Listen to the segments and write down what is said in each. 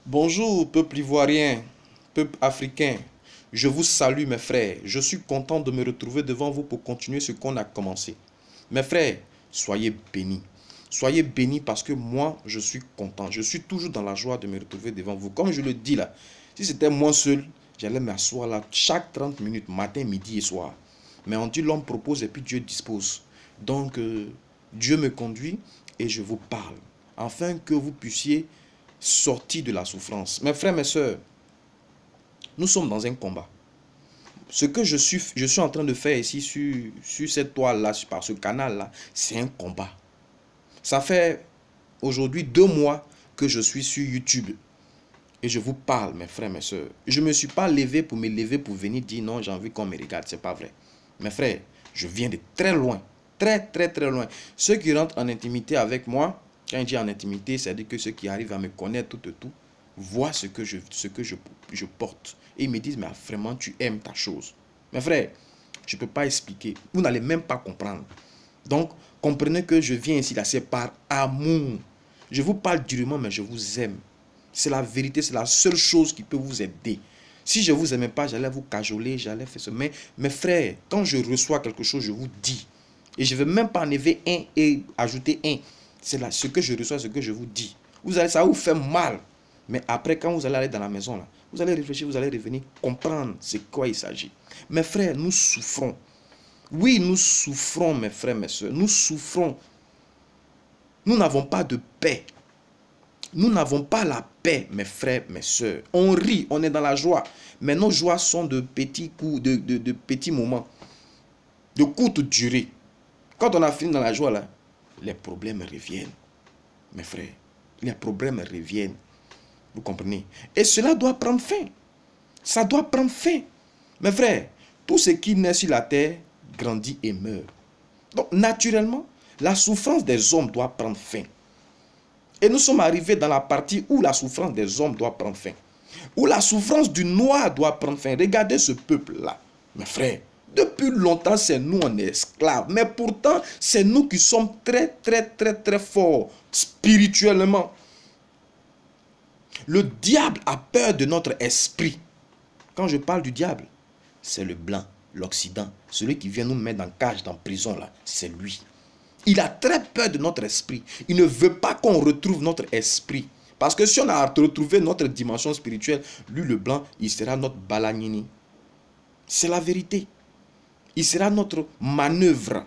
Bonjour, peuple ivoirien, peuple africain. Je vous salue, mes frères. Je suis content de me retrouver devant vous pour continuer ce qu'on a commencé. Mes frères, soyez bénis. Soyez bénis parce que moi, je suis content. Je suis toujours dans la joie de me retrouver devant vous. Comme je le dis là, si c'était moi seul, j'allais m'asseoir là chaque 30 minutes, matin, midi et soir. Mais on dit l'homme propose et puis Dieu dispose. Donc, Dieu me conduit et je vous parle. Afin que vous puissiez sortir de la souffrance. Mes frères, mes sœurs, nous sommes dans un combat. Ce que je suis en train de faire ici sur cette toile-là, par ce canal-là, c'est un combat. Ça fait aujourd'hui 2 mois que je suis sur YouTube. Et je vous parle, mes frères, mes sœurs. Je ne me suis pas levé pour me lever pour venir dire non, j'ai envie qu'on me regarde. Ce n'est pas vrai. Mes frères, je viens de très loin. Très, très, très loin. Ceux qui rentrent en intimité avec moi, quand je dis en intimité, c'est-à-dire que ceux qui arrivent à me connaître tout, voient ce que je porte. Et ils me disent, mais vraiment, tu aimes ta chose. Mes frères, je ne peux pas expliquer. Vous n'allez même pas comprendre. Donc, comprenez que je viens ici, là, c'est par amour. Je vous parle durement, mais je vous aime. C'est la vérité, c'est la seule chose qui peut vous aider. Si je ne vous aimais pas, j'allais vous cajoler, j'allais faire ça. Mais mes frères, quand je reçois quelque chose, je vous dis. Et je ne vais même pas enlever un et ajouter un. C'est là ce que je reçois, ce que je vous dis. Ça va vous faire mal. Mais après, quand vous allez aller dans la maison, là, vous allez réfléchir, vous allez revenir, comprendre de quoi il s'agit. Mes frères, nous souffrons. Oui, nous souffrons, mes frères, mes soeurs. Nous souffrons. Nous n'avons pas de paix. Nous n'avons pas la paix, mes frères, mes soeurs. On rit, on est dans la joie. Mais nos joies sont de petits coups, de petits moments. De courte durée. Quand on a fini dans la joie, là, les problèmes reviennent. Mes frères, les problèmes reviennent. Vous comprenez? Et cela doit prendre fin. Ça doit prendre fin. Mes frères, tout ce qui naît sur la terre grandit et meurt. Donc, naturellement, la souffrance des hommes doit prendre fin. Et nous sommes arrivés dans la partie où la souffrance des hommes doit prendre fin. Où la souffrance du noir doit prendre fin. Regardez ce peuple-là, mes frères. Depuis longtemps, c'est nous, on est esclaves. Mais pourtant, c'est nous qui sommes très, très, très, très forts spirituellement. Le diable a peur de notre esprit. Quand je parle du diable, c'est le blanc, l'Occident. Celui qui vient nous mettre dans cage, dans prison, là, c'est lui. Il a très peur de notre esprit. Il ne veut pas qu'on retrouve notre esprit. Parce que si on a retrouvé notre dimension spirituelle, lui, le blanc, il sera notre balagnini. C'est la vérité. Il sera notre manœuvre.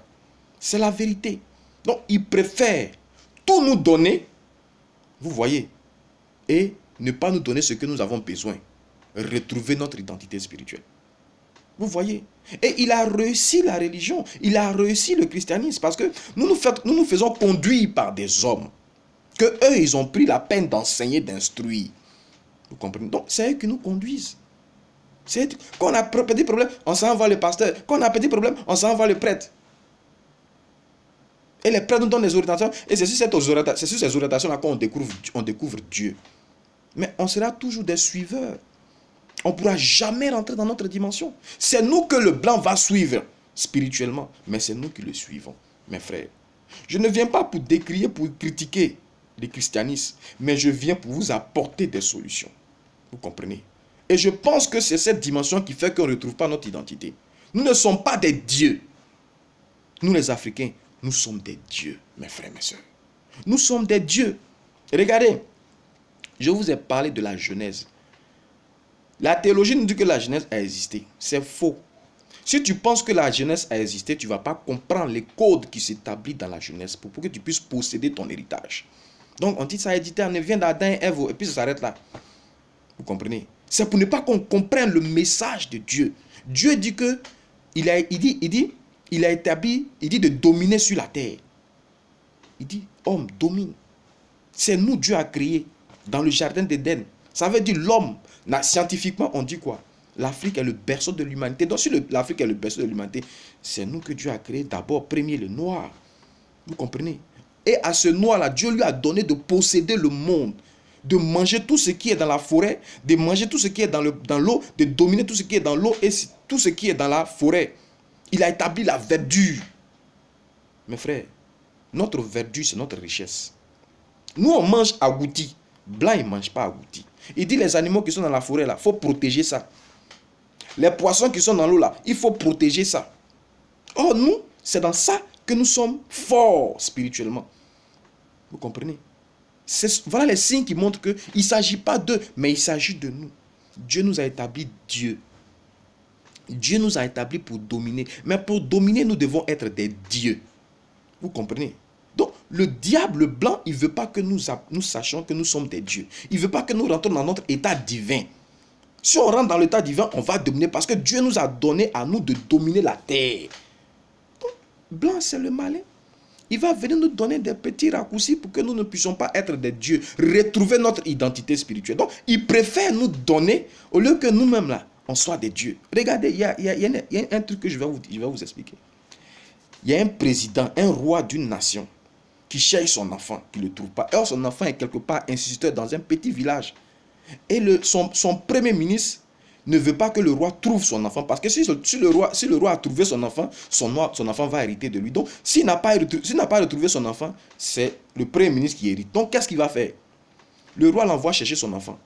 C'est la vérité. Donc, il préfère tout nous donner, vous voyez, et ne pas nous donner ce que nous avons besoin. Retrouver notre identité spirituelle. Vous voyez? Et il a réussi la religion. Il a réussi le christianisme. Parce que nous nous faisons conduire par des hommes. Que eux, ils ont pris la peine d'enseigner, d'instruire. Vous comprenez? Donc, c'est eux qui nous conduisent. Quand on a petit problème, on s'en va le pasteur. Quand on a petit problème, on s'en va le prêtre. Et les prêtres nous donnent des orientations. Et c'est sur ces orientations-là qu'on découvre Dieu. Mais on sera toujours des suiveurs. On ne pourra jamais rentrer dans notre dimension. C'est nous que le blanc va suivre spirituellement. Mais c'est nous qui le suivons, mes frères. Je ne viens pas pour décrier, pour critiquer le christianisme. Mais je viens pour vous apporter des solutions. Vous comprenez? Et je pense que c'est cette dimension qui fait qu'on ne retrouve pas notre identité. Nous ne sommes pas des dieux. Nous les Africains, nous sommes des dieux, mes frères, mes soeurs. Nous sommes des dieux. Regardez, je vous ai parlé de la Genèse. La théologie nous dit que la Genèse a existé. C'est faux. Si tu penses que la Genèse a existé, tu ne vas pas comprendre les codes qui s'établissent dans la Genèse pour que tu puisses posséder ton héritage. Donc on dit ça a existé, on vient d'Adam et Ève, et puis ça s'arrête là. Vous comprenez? C'est pour ne pas qu'on comprenne le message de Dieu. Dieu dit que il a établi, il dit de dominer sur la terre. Il dit, homme, domine. C'est nous, Dieu a créé dans le jardin d'Éden. Ça veut dire l'homme. Scientifiquement, on dit quoi? L'Afrique est le berceau de l'humanité. Donc si l'Afrique est le berceau de l'humanité, c'est nous que Dieu a créé d'abord, premier le noir. Vous comprenez? Et à ce noir-là, Dieu lui a donné de posséder le monde, de manger tout ce qui est dans la forêt, de manger tout ce qui est dans l'eau, de dominer tout ce qui est dans l'eau et tout ce qui est dans la forêt. Il a établi la verdure. Mes frères, notre verdure, c'est notre richesse. Nous, on mange agouti. Blanc, il ne mange pas agouti. Il dit les animaux qui sont dans la forêt là, il faut protéger ça. Les poissons qui sont dans l'eau là, il faut protéger ça. Or nous, c'est dans ça que nous sommes forts spirituellement. Vous comprenez? Voilà les signes qui montrent qu'il ne s'agit pas d'eux, mais il s'agit de nous. Dieu nous a établi Dieu. Dieu nous a établis pour dominer. Mais pour dominer, nous devons être des dieux. Vous comprenez? Donc, le diable blanc, il ne veut pas que nous sachions que nous sommes des dieux. Il ne veut pas que nous rentrions dans notre état divin. Si on rentre dans l'état divin, on va dominer parce que Dieu nous a donné à nous de dominer la terre. Donc, blanc, c'est le malin. Il va venir nous donner des petits raccourcis pour que nous ne puissions pas être des dieux, retrouver notre identité spirituelle. Donc, il préfère nous donner au lieu que nous-mêmes là, on soit des dieux. Regardez, il y a un truc que je vais vous expliquer. Il y a un président, un roi d'une nation qui cherche son enfant, qui ne le trouve pas. Or, son enfant est quelque part instituteur dans un petit village. Et son premier ministre ne veut pas que le roi trouve son enfant. Parce que si le roi a trouvé son enfant, son enfant va hériter de lui. Donc, s'il n'a pas retrouvé son enfant, c'est le premier ministre qui hérite. Donc, qu'est-ce qu'il va faire? Le roi l'envoie chercher son enfant.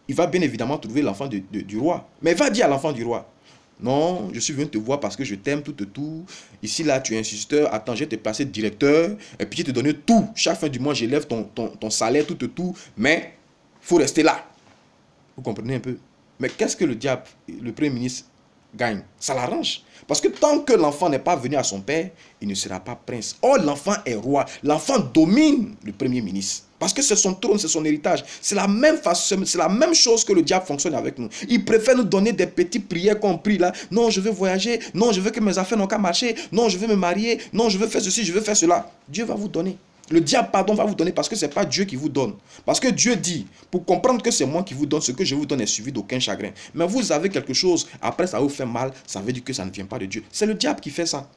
Il va bien évidemment trouver l'enfant du roi. Mais il va dire à l'enfant du roi, non, je suis venu te voir parce que je t'aime tout. Ici, là, tu es instituteur. Attends, je vais te placer directeur. Et puis, je vais te donner tout. Chaque fin du mois, j'élève ton salaire, tout. Mais il faut rester là. Vous comprenez un peu? Mais qu'est-ce que le diable, le premier ministre, gagne? Ça l'arrange. Parce que tant que l'enfant n'est pas venu à son père, il ne sera pas prince. Or, l'enfant est roi. L'enfant domine le premier ministre. Parce que c'est son trône, c'est son héritage. C'est la même façon, c'est la même chose que le diable fonctionne avec nous. Il préfère nous donner des petites prières qu'on prie là. Non, je veux voyager. Non, je veux que mes affaires n'ont qu'à marcher. Non, je veux me marier. Non, je veux faire ceci, je veux faire cela. Dieu va vous donner. Le diable, pardon, va vous donner parce que ce n'est pas Dieu qui vous donne. Parce que Dieu dit, pour comprendre que c'est moi qui vous donne, ce que je vous donne est suivi d'aucun chagrin. Mais vous avez quelque chose, après ça vous fait mal, ça veut dire que ça ne vient pas de Dieu. C'est le diable qui fait ça.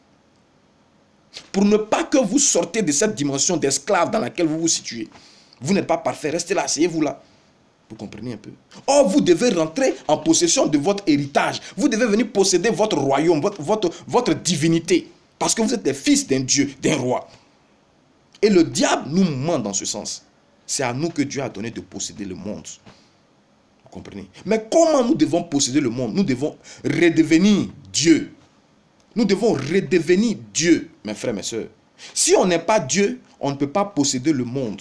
Pour ne pas que vous sortez de cette dimension d'esclave dans laquelle vous vous situez. Vous n'êtes pas parfait, restez là, asseyez-vous là. Vous comprenez un peu? Or, vous devez rentrer en possession de votre héritage. Vous devez venir posséder votre royaume, votre divinité. Parce que vous êtes des fils d'un Dieu, d'un roi. Et le diable nous ment dans ce sens. C'est à nous que Dieu a donné de posséder le monde. Vous comprenez? Mais comment nous devons posséder le monde? Nous devons redevenir Dieu. Nous devons redevenir Dieu, mes frères, mes sœurs. Si on n'est pas Dieu, on ne peut pas posséder le monde.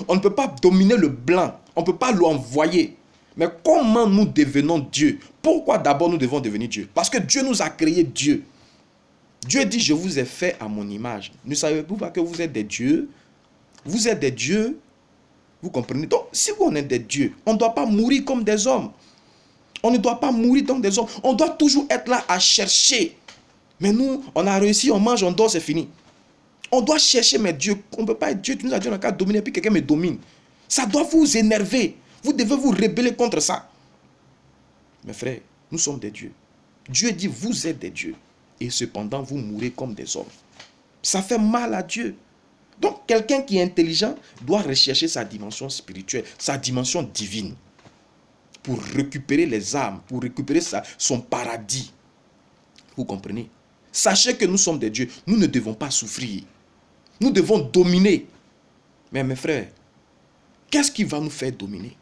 On ne peut pas dominer le blanc. On ne peut pas l'envoyer. Mais comment nous devenons Dieu? Pourquoi d'abord nous devons devenir Dieu? Parce que Dieu nous a créé Dieu. Dieu dit, je vous ai fait à mon image. Ne savez-vous pas que vous êtes des dieux? Vous êtes des dieux. Vous comprenez? Donc, si on est des dieux, on ne doit pas mourir comme des hommes. On ne doit pas mourir comme des hommes. On doit toujours être là à chercher. Mais nous, on a réussi, on mange, on dort, c'est fini. On doit chercher, mais Dieu, on ne peut pas être Dieu. Tu nous as dit, on n'a qu'à dominer, puis quelqu'un me domine. Ça doit vous énerver. Vous devez vous rebeller contre ça. Mes frères, nous sommes des dieux. Dieu dit, vous êtes des dieux. Et cependant, vous mourrez comme des hommes. Ça fait mal à Dieu. Donc, quelqu'un qui est intelligent doit rechercher sa dimension spirituelle, sa dimension divine, pour récupérer les âmes, pour récupérer son paradis. Vous comprenez? Sachez que nous sommes des dieux. Nous ne devons pas souffrir. Nous devons dominer. Mais mes frères, qu'est-ce qui va nous faire dominer?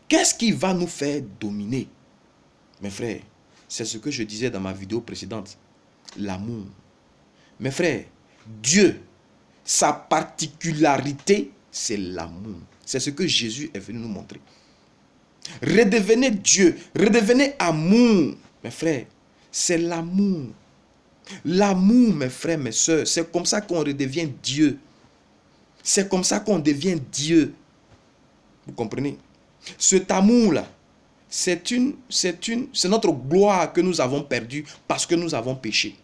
Qu'est-ce qui va nous faire dominer? Mes frères, c'est ce que je disais dans ma vidéo précédente. L'amour. Mes frères, Dieu, sa particularité, c'est l'amour. C'est ce que Jésus est venu nous montrer. Redevenez Dieu, redevenez amour. Mes frères, c'est l'amour. L'amour, mes frères, mes soeurs, c'est comme ça qu'on redevient Dieu. C'est comme ça qu'on devient Dieu. Vous comprenez? Cet amour-là, c'est notre gloire que nous avons perdue parce que nous avons péché.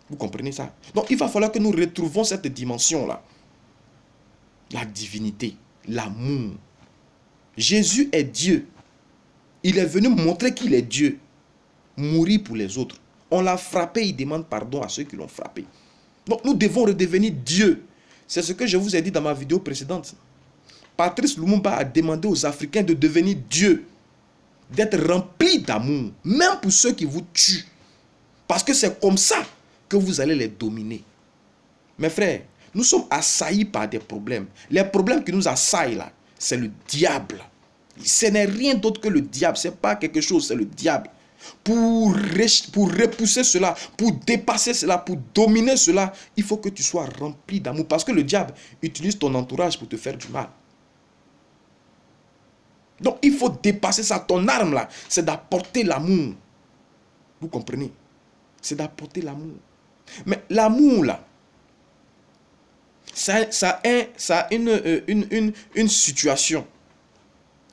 Vous comprenez ça? Donc, il va falloir que nous retrouvons cette dimension-là. La divinité, l'amour. Jésus est Dieu. Il est venu montrer qu'il est Dieu. Mourir pour les autres. On l'a frappé, il demande pardon à ceux qui l'ont frappé. Donc, nous devons redevenir Dieu. C'est ce que je vous ai dit dans ma vidéo précédente. Patrice Lumumba a demandé aux Africains de devenir Dieu. D'être remplis d'amour, même pour ceux qui vous tuent. Parce que c'est comme ça que vous allez les dominer. Mes frères, nous sommes assaillis par des problèmes. Les problèmes qui nous assaillent là, c'est le diable. Ce n'est rien d'autre que le diable. Ce n'est pas quelque chose, c'est le diable. Pour repousser cela, pour dépasser cela, pour dominer cela, il faut que tu sois rempli d'amour. Parce que le diable utilise ton entourage pour te faire du mal. Donc il faut dépasser ça. Ton arme là, c'est d'apporter l'amour. Vous comprenez? C'est d'apporter l'amour. Mais l'amour là, ça a une situation.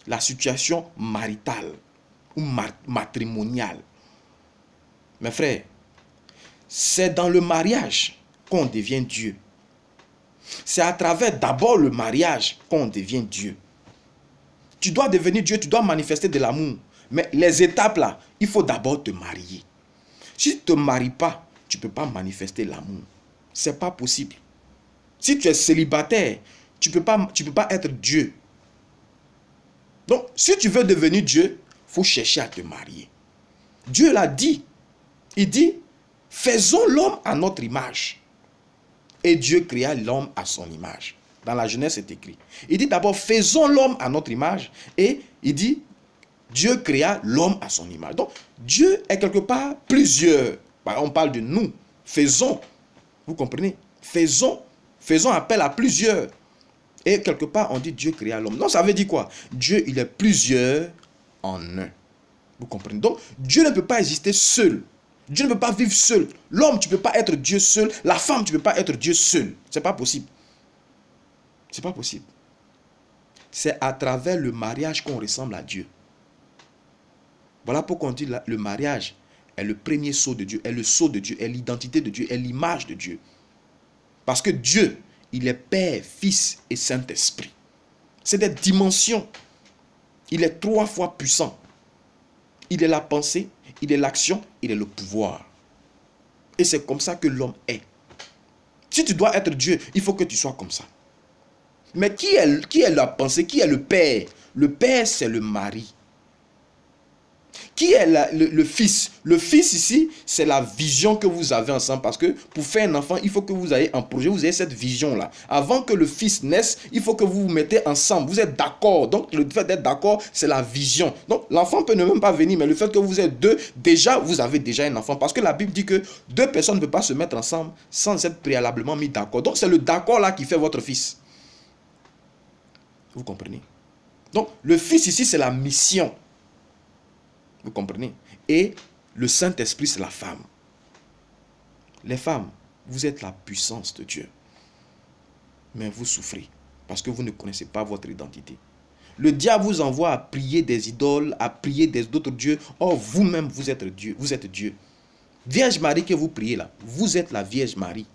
La situation maritale ou matrimoniale. Mes frères, c'est dans le mariage qu'on devient Dieu. C'est à travers d'abord le mariage qu'on devient Dieu. Tu dois devenir Dieu, tu dois manifester de l'amour. Mais les étapes là, il faut d'abord te marier. Si tu ne te maries pas, tu ne peux pas manifester l'amour. Ce n'est pas possible. Si tu es célibataire, tu ne peux pas être Dieu. Donc, si tu veux devenir Dieu, il faut chercher à te marier. Dieu l'a dit. Il dit, faisons l'homme à notre image. Et Dieu créa l'homme à son image. Dans la Genèse, c'est écrit. Il dit d'abord, faisons l'homme à notre image. Et il dit, Dieu créa l'homme à son image. Donc, Dieu est quelque part plusieurs. On parle de nous. Faisons. Vous comprenez? Faisons appel à plusieurs. Et quelque part, on dit Dieu créa l'homme. Non, ça veut dire quoi? Dieu, il est plusieurs en un. Vous comprenez? Donc, Dieu ne peut pas exister seul. Dieu ne peut pas vivre seul. L'homme, tu ne peux pas être Dieu seul. La femme, tu ne peux pas être Dieu seul. Ce n'est pas possible. C'est pas possible. C'est à travers le mariage qu'on ressemble à Dieu. Voilà pourquoi on dit le mariage est le premier sceau de Dieu, est le sceau de Dieu, est l'identité de Dieu, est l'image de Dieu. Parce que Dieu, il est Père, Fils et Saint-Esprit. C'est des dimensions. Il est 3 fois puissant. Il est la pensée, il est l'action, il est le pouvoir. Et c'est comme ça que l'homme est. Si tu dois être Dieu, il faut que tu sois comme ça. Mais qui est la pensée? Qui est le Père? Le Père, c'est le mari. Qui est le Fils? Le Fils ici, c'est la vision que vous avez ensemble. Parce que pour faire un enfant, il faut que vous ayez un projet, vous ayez cette vision-là. Avant que le Fils naisse, il faut que vous vous mettez ensemble. Vous êtes d'accord. Donc, le fait d'être d'accord, c'est la vision. Donc, l'enfant peut ne même pas venir, mais le fait que vous êtes deux, déjà, vous avez déjà un enfant. Parce que la Bible dit que 2 personnes ne peuvent pas se mettre ensemble sans être préalablement mis d'accord. Donc, c'est le d'accord là qui fait votre Fils. Vous comprenez? Donc, le Fils ici, c'est la mission. Vous comprenez? Et le Saint-Esprit, c'est la femme. Les femmes, vous êtes la puissance de Dieu. Mais vous souffrez parce que vous ne connaissez pas votre identité. Le diable vous envoie à prier des idoles, à prier d'autres dieux. Or, vous-même, vous êtes Dieu. Vous êtes Dieu. Vierge Marie que vous priez là, vous êtes la Vierge Marie.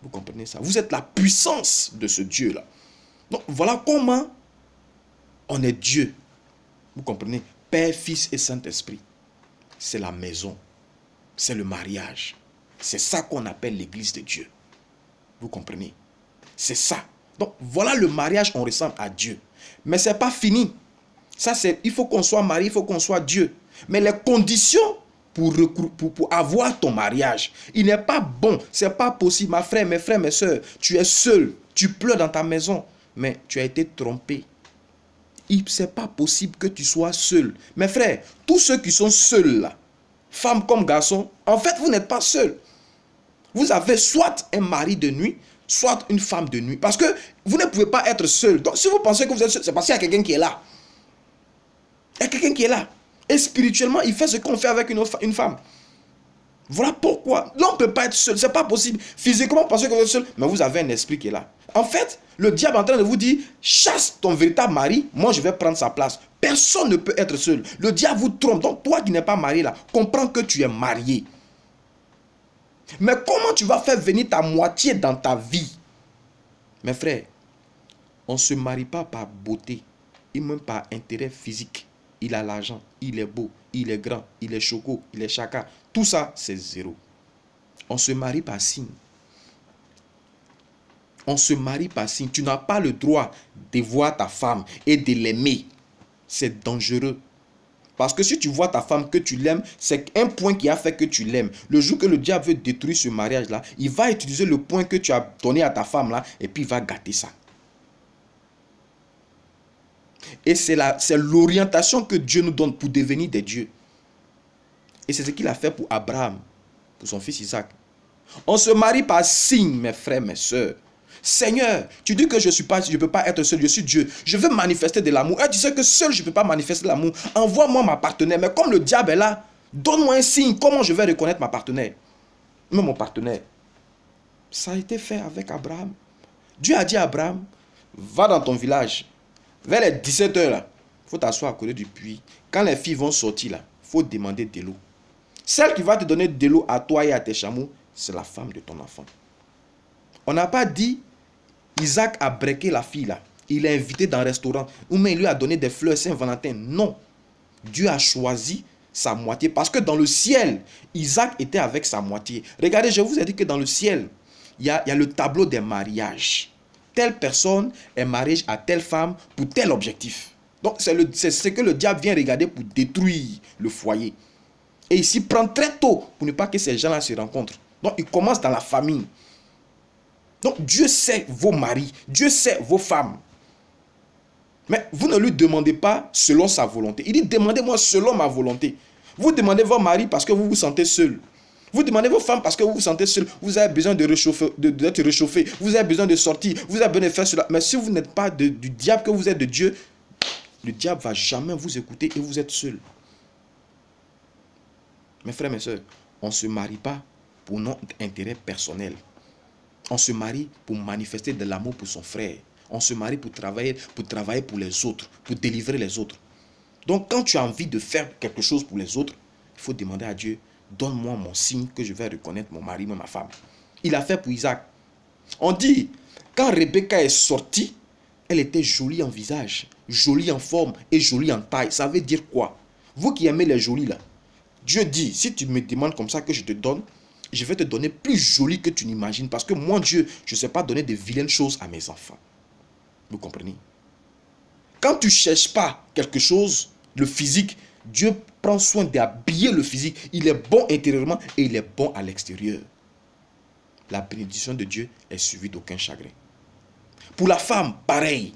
Vous comprenez ça? Vous êtes la puissance de ce Dieu-là. Donc, voilà comment on est Dieu. Vous comprenez? Père, Fils et Saint-Esprit. C'est la maison. C'est le mariage. C'est ça qu'on appelle l'église de Dieu. Vous comprenez? C'est ça. Donc, voilà le mariage, on ressemble à Dieu. Mais ce n'est pas fini. Ça, il faut qu'on soit marié, il faut qu'on soit Dieu. Mais les conditions pour avoir ton mariage, il n'est pas bon. Ce n'est pas possible. Mes frères, mes soeurs, tu es seul. Tu pleures dans ta maison. Mais tu as été trompé. Ce n'est pas possible que tu sois seul. Mes frères, tous ceux qui sont seuls là, femmes comme garçons, en fait, vous n'êtes pas seuls. Vous avez soit un mari de nuit, soit une femme de nuit. Parce que vous ne pouvez pas être seul. Donc, si vous pensez que vous êtes seul, c'est parce qu'il y a quelqu'un qui est là. Il y a quelqu'un qui est là. Et spirituellement, il fait ce qu'on fait avec une femme. Voilà pourquoi. L'homme ne peut pas être seul. Ce n'est pas possible. Physiquement, pensez que vous êtes seul, mais vous avez un esprit qui est là. En fait, le diable est en train de vous dire, chasse ton véritable mari, moi je vais prendre sa place. Personne ne peut être seul. Le diable vous trompe. Donc toi qui n'es pas marié là, comprends que tu es marié. Mais comment tu vas faire venir ta moitié dans ta vie? Mes frères, on ne se marie pas par beauté, et même par intérêt physique. Il a l'argent, il est beau, il est grand, il est choco, il est chaka. Tout ça, c'est zéro. On se marie par signe. On se marie par signe. Tu n'as pas le droit de voir ta femme et de l'aimer. C'est dangereux. Parce que si tu vois ta femme que tu l'aimes, c'est un point qui a fait que tu l'aimes. Le jour que le diable veut détruire ce mariage-là, il va utiliser le point que tu as donné à ta femme là et puis il va gâter ça. Et c'est l'orientation que Dieu nous donne pour devenir des dieux. Et c'est ce qu'il a fait pour Abraham, pour son fils Isaac. On se marie par signe, mes frères, mes soeurs. Seigneur, tu dis que je ne peux pas être seul, je suis Dieu. Je veux manifester de l'amour. Et tu sais que seul, je ne peux pas manifester l'amour. Envoie-moi ma partenaire. Mais comme le diable est là, donne-moi un signe. Comment je vais reconnaître ma partenaire? Mais mon partenaire. Ça a été fait avec Abraham. Dieu a dit à Abraham, va dans ton village. Vers les 17 h là, il faut t'asseoir à côté du puits. Quand les filles vont sortir là, il faut demander de l'eau. Celle qui va te donner de l'eau à toi et à tes chameaux, c'est la femme de ton enfant. On n'a pas dit, Isaac a breaké la fille là. Il l'a invité dans un restaurant. Ou même il lui a donné des fleurs Saint-Valentin. Non. Dieu a choisi sa moitié. Parce que dans le ciel, Isaac était avec sa moitié. Regardez, je vous ai dit que dans le ciel, il y a le tableau des mariages. Telle personne est mariée à telle femme pour tel objectif. Donc c'est ce que le diable vient regarder pour détruire le foyer. Et il s'y prend très tôt pour ne pas que ces gens-là se rencontrent. Donc il commence dans la famille. Donc Dieu sait vos maris, Dieu sait vos femmes. Mais vous ne lui demandez pas selon sa volonté. Il dit, demandez-moi selon ma volonté. Vous demandez vos maris parce que vous vous sentez seul. Vous demandez vos femmes parce que vous vous sentez seul. Vous avez besoin d'être réchauffé. Vous avez besoin de sortir. Vous avez besoin de faire cela. Mais si vous n'êtes pas du diable, que vous êtes de Dieu, le diable ne va jamais vous écouter et vous êtes seul. Mes frères, mes soeurs, on ne se marie pas pour notre intérêt personnel. On se marie pour manifester de l'amour pour son frère. On se marie pour travailler pour les autres, pour délivrer les autres. Donc quand tu as envie de faire quelque chose pour les autres, il faut demander à Dieu, donne-moi mon signe que je vais reconnaître mon mari, ma femme. Il a fait pour Isaac. On dit, quand Rebecca est sortie, elle était jolie en visage, jolie en forme et jolie en taille. Ça veut dire quoi? Vous qui aimez les jolis là, Dieu dit, si tu me demandes comme ça que je te donne, je vais te donner plus joli que tu n'imagines. Parce que moi, Dieu, je ne sais pas donner de vilaines choses à mes enfants. Vous comprenez? Quand tu ne cherches pas quelque chose, le physique, Dieu prend soin d'habiller le physique. Il est bon intérieurement et il est bon à l'extérieur. La bénédiction de Dieu est suivie d'aucun chagrin. Pour la femme, pareil.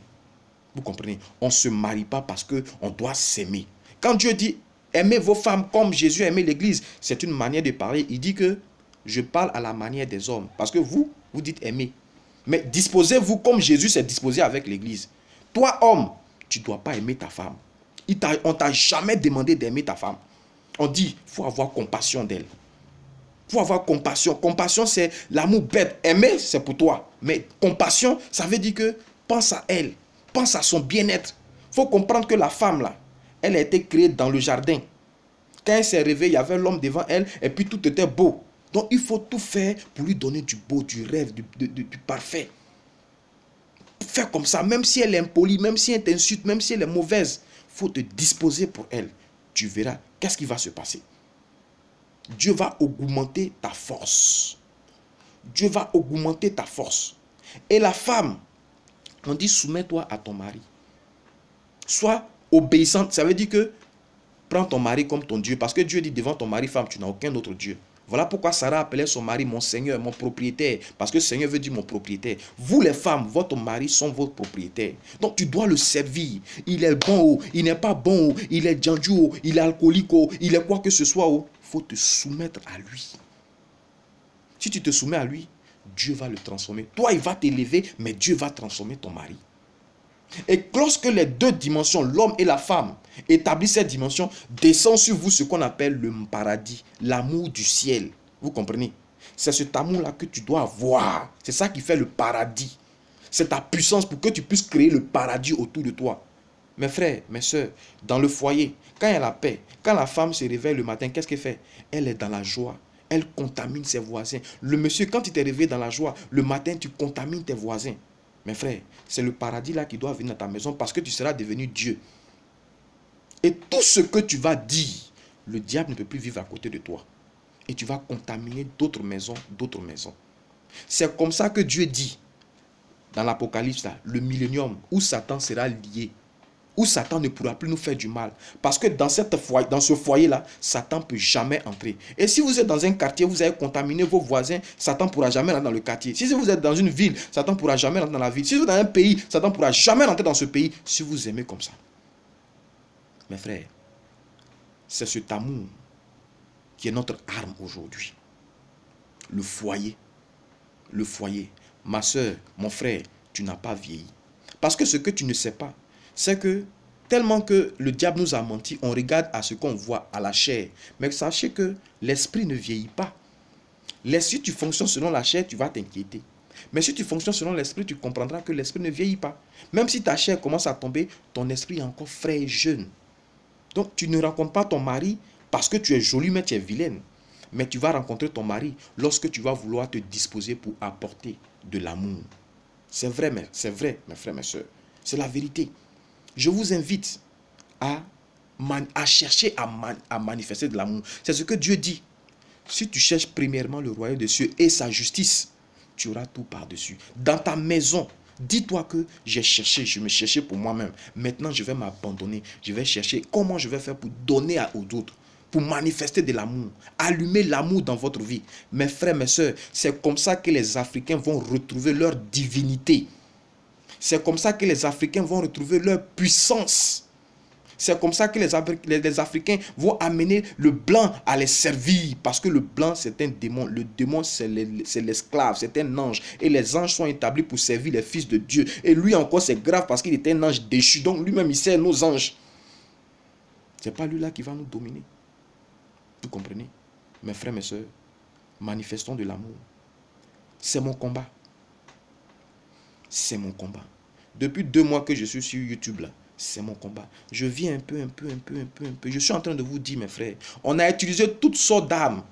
Vous comprenez? On ne se marie pas parce qu'on doit s'aimer. Quand Dieu dit, aimez vos femmes comme Jésus a aimé l'église, c'est une manière de parler. Il dit que je parle à la manière des hommes. Parce que vous dites aimer. Mais disposez-vous comme Jésus s'est disposé avec l'église. Toi, homme, tu ne dois pas aimer ta femme. On ne t'a jamais demandé d'aimer ta femme. On dit, il faut avoir compassion d'elle. Il faut avoir compassion. Compassion, c'est l'amour bête. Aimer, c'est pour toi. Mais compassion, ça veut dire que pense à elle. Pense à son bien-être. Il faut comprendre que la femme, là, elle a été créée dans le jardin. Quand elle s'est réveillée, il y avait l'homme devant elle et puis tout était beau. Donc, il faut tout faire pour lui donner du beau, du rêve, du parfait. Faire comme ça, même si elle est impolie, même si elle t'insulte, même si elle est mauvaise, il faut te disposer pour elle. Tu verras, qu'est-ce qui va se passer? Dieu va augmenter ta force. Dieu va augmenter ta force. Et la femme, on dit soumets-toi à ton mari. Sois obéissante, ça veut dire que prends ton mari comme ton Dieu. Parce que Dieu dit devant ton mari, femme, tu n'as aucun autre Dieu. Voilà pourquoi Sarah appelait son mari mon Seigneur, mon propriétaire. Parce que Seigneur veut dire mon propriétaire. Vous les femmes, votre mari sont votre propriétaire. Donc tu dois le servir. Il est bon, il n'est pas bon, il est djandjou, il est alcoolique, il est quoi que ce soit. Il faut te soumettre à lui. Si tu te soumets à lui, Dieu va le transformer. Toi, il va t'élever, mais Dieu va transformer ton mari. Et lorsque les deux dimensions, l'homme et la femme, établissent cette dimension, descend sur vous ce qu'on appelle le paradis, l'amour du ciel. Vous comprenez? C'est cet amour-là que tu dois avoir. C'est ça qui fait le paradis. C'est ta puissance pour que tu puisses créer le paradis autour de toi. Mes frères, mes soeurs, dans le foyer, quand il y a la paix, quand la femme se réveille le matin, qu'est-ce qu'elle fait? Elle est dans la joie. Elle contamine ses voisins. Le monsieur, quand tu t'es réveillé dans la joie, le matin, tu contamines tes voisins. Mes frères, c'est le paradis là qui doit venir dans ta maison parce que tu seras devenu Dieu. Et tout ce que tu vas dire, le diable ne peut plus vivre à côté de toi. Et tu vas contaminer d'autres maisons, d'autres maisons. C'est comme ça que Dieu dit, dans l'Apocalypse, le millénium, où Satan sera lié, où Satan ne pourra plus nous faire du mal. Parce que dans ce foyer-là, Satan ne peut jamais entrer. Et si vous êtes dans un quartier, vous avez contaminé vos voisins, Satan ne pourra jamais rentrer dans le quartier. Si vous êtes dans une ville, Satan ne pourra jamais rentrer dans la ville. Si vous êtes dans un pays, Satan ne pourra jamais rentrer dans ce pays si vous aimez comme ça. Mes frères, c'est cet amour qui est notre arme aujourd'hui. Le foyer. Le foyer. Ma soeur, mon frère, tu n'as pas vieilli. Parce que ce que tu ne sais pas, c'est que tellement que le diable nous a menti, on regarde à ce qu'on voit à la chair. Mais sachez que l'esprit ne vieillit pas. Si tu fonctionnes selon la chair, tu vas t'inquiéter. Mais si tu fonctionnes selon l'esprit, tu comprendras que l'esprit ne vieillit pas. Même si ta chair commence à tomber, ton esprit est encore frais et jeune. Donc tu ne rencontres pas ton mari parce que tu es jolie mais tu es vilaine. Mais tu vas rencontrer ton mari lorsque tu vas vouloir te disposer pour apporter de l'amour. C'est vrai, mes frères, mes soeurs. C'est la vérité. Je vous invite à chercher à manifester de l'amour. C'est ce que Dieu dit. Si tu cherches premièrement le royaume des cieux et sa justice, tu auras tout par-dessus. Dans ta maison, dis-toi que j'ai cherché, je me cherchais pour moi-même. Maintenant, je vais m'abandonner. Je vais chercher comment je vais faire pour donner aux autres, pour manifester de l'amour, allumer l'amour dans votre vie. Mes frères, mes soeurs, c'est comme ça que les Africains vont retrouver leur divinité. C'est comme ça que les Africains vont retrouver leur puissance. C'est comme ça que les Africains vont amener le blanc à les servir. Parce que le blanc, c'est un démon. Le démon, c'est l'esclave, c'est un ange. Et les anges sont établis pour servir les fils de Dieu. Et lui encore, c'est grave parce qu'il était un ange déchu. Donc lui-même, il sert nos anges. Ce n'est pas lui-là qui va nous dominer. Vous comprenez? Mes frères, mes soeurs, manifestons de l'amour. C'est mon combat. C'est mon combat. Depuis 2 mois que je suis sur YouTube là, c'est mon combat. Je vis un peu. Je suis en train de vous dire, mes frères, on a utilisé toutes sortes d'armes.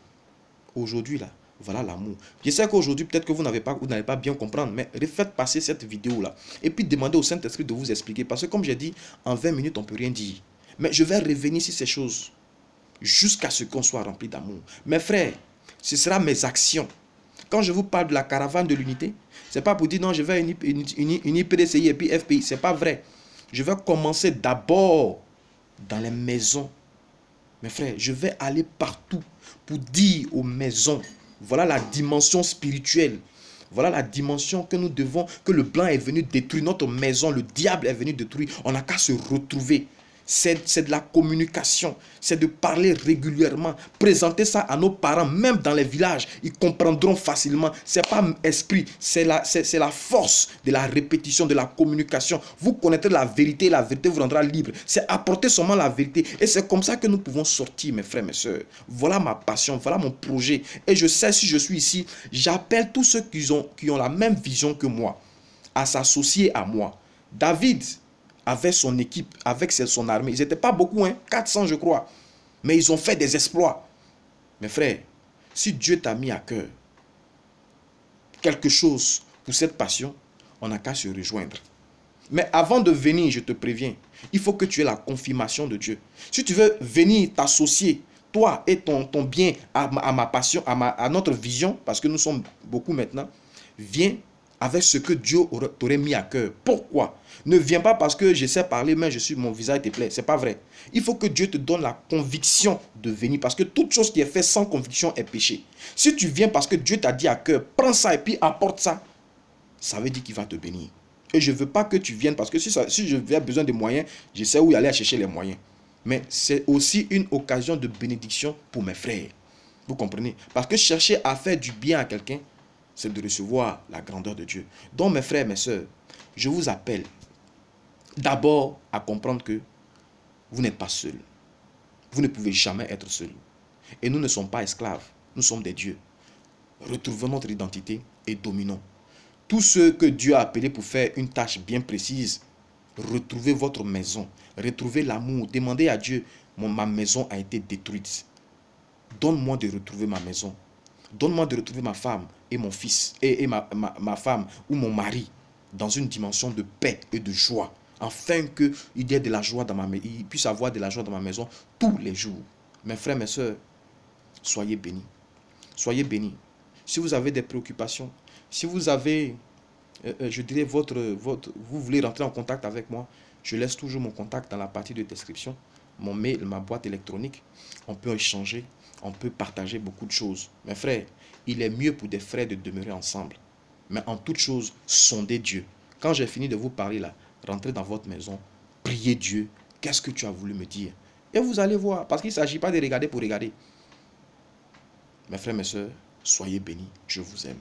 Aujourd'hui, là, voilà l'amour. Je sais qu'aujourd'hui, peut-être que vous n'allez pas bien comprendre, mais refaites passer cette vidéo-là. Et puis, demandez au Saint-Esprit de vous expliquer. Parce que, comme j'ai dit, en 20 minutes, on ne peut rien dire. Mais je vais revenir sur ces choses jusqu'à ce qu'on soit rempli d'amour. Mes frères, ce sera mes actions. Quand je vous parle de la caravane de l'unité, ce n'est pas pour dire non, je vais unir PDCI et puis FPI. Ce n'est pas vrai. Je vais commencer d'abord dans les maisons. Mes frères, je vais aller partout pour dire aux maisons, voilà la dimension spirituelle. Voilà la dimension que nous devons, que le blanc est venu détruire. Notre maison, le diable est venu détruire. On n'a qu'à se retrouver. C'est de la communication, c'est de parler régulièrement, présenter ça à nos parents, même dans les villages, ils comprendront facilement. Ce n'est pas esprit, c'est la force de la répétition, de la communication. Vous connaîtrez la vérité vous rendra libre. C'est apporter seulement la vérité. Et c'est comme ça que nous pouvons sortir, mes frères, mes soeurs. Voilà ma passion, voilà mon projet. Et je sais, si je suis ici, j'appelle tous ceux qui ont la même vision que moi à s'associer à moi. David avec son équipe, avec son armée. Ils n'étaient pas beaucoup, 400 je crois. Mais ils ont fait des exploits. Mes frères, si Dieu t'a mis à cœur quelque chose pour cette passion, on n'a qu'à se rejoindre. Mais avant de venir, je te préviens, il faut que tu aies la confirmation de Dieu. Si tu veux venir t'associer, toi et ton bien à ma passion, à notre vision, parce que nous sommes beaucoup maintenant, viens avec ce que Dieu t'aurait mis à cœur. Pourquoi? Ne viens pas parce que je sais parler, mais mon visage te plaît. Ce n'est pas vrai. Il faut que Dieu te donne la conviction de venir. Parce que toute chose qui est faite sans conviction est péché. Si tu viens parce que Dieu t'a dit à cœur, prends ça et puis apporte ça. Ça veut dire qu'il va te bénir. Et je ne veux pas que tu viennes parce que si j'ai besoin de moyens, je sais où aller à chercher les moyens. Mais c'est aussi une occasion de bénédiction pour mes frères. Vous comprenez? Parce que chercher à faire du bien à quelqu'un, c'est de recevoir la grandeur de Dieu. Donc, mes frères, mes soeurs, je vous appelle d'abord à comprendre que vous n'êtes pas seul. Vous ne pouvez jamais être seul. Et nous ne sommes pas esclaves. Nous sommes des dieux. Retrouvons notre identité et dominons. Tous ceux que Dieu a appelés pour faire une tâche bien précise, retrouvez votre maison. Retrouvez l'amour. Demandez à Dieu, ma maison a été détruite. Donne-moi de retrouver ma maison. Donne-moi de retrouver ma femme et mon fils, et ma femme ou mon mari dans une dimension de paix et de joie, afin qu'il y ait de la joie dans ma maison, il puisse avoir de la joie dans ma maison tous les jours. Mes frères, mes soeurs, soyez bénis. Soyez bénis. Si vous avez des préoccupations, si vous avez, je dirais, vous voulez rentrer en contact avec moi, je laisse toujours mon contact dans la partie de description, mon mail, ma boîte électronique. On peut échanger. On peut partager beaucoup de choses. Mes frères, il est mieux pour des frères de demeurer ensemble. Mais en toute chose, sondez Dieu. Quand j'ai fini de vous parler là, rentrez dans votre maison, priez Dieu, Qu'est-ce que tu as voulu me dire? Et vous allez voir, parce qu'il ne s'agit pas de regarder pour regarder. Mes frères, mes soeurs, soyez bénis. Je vous aime.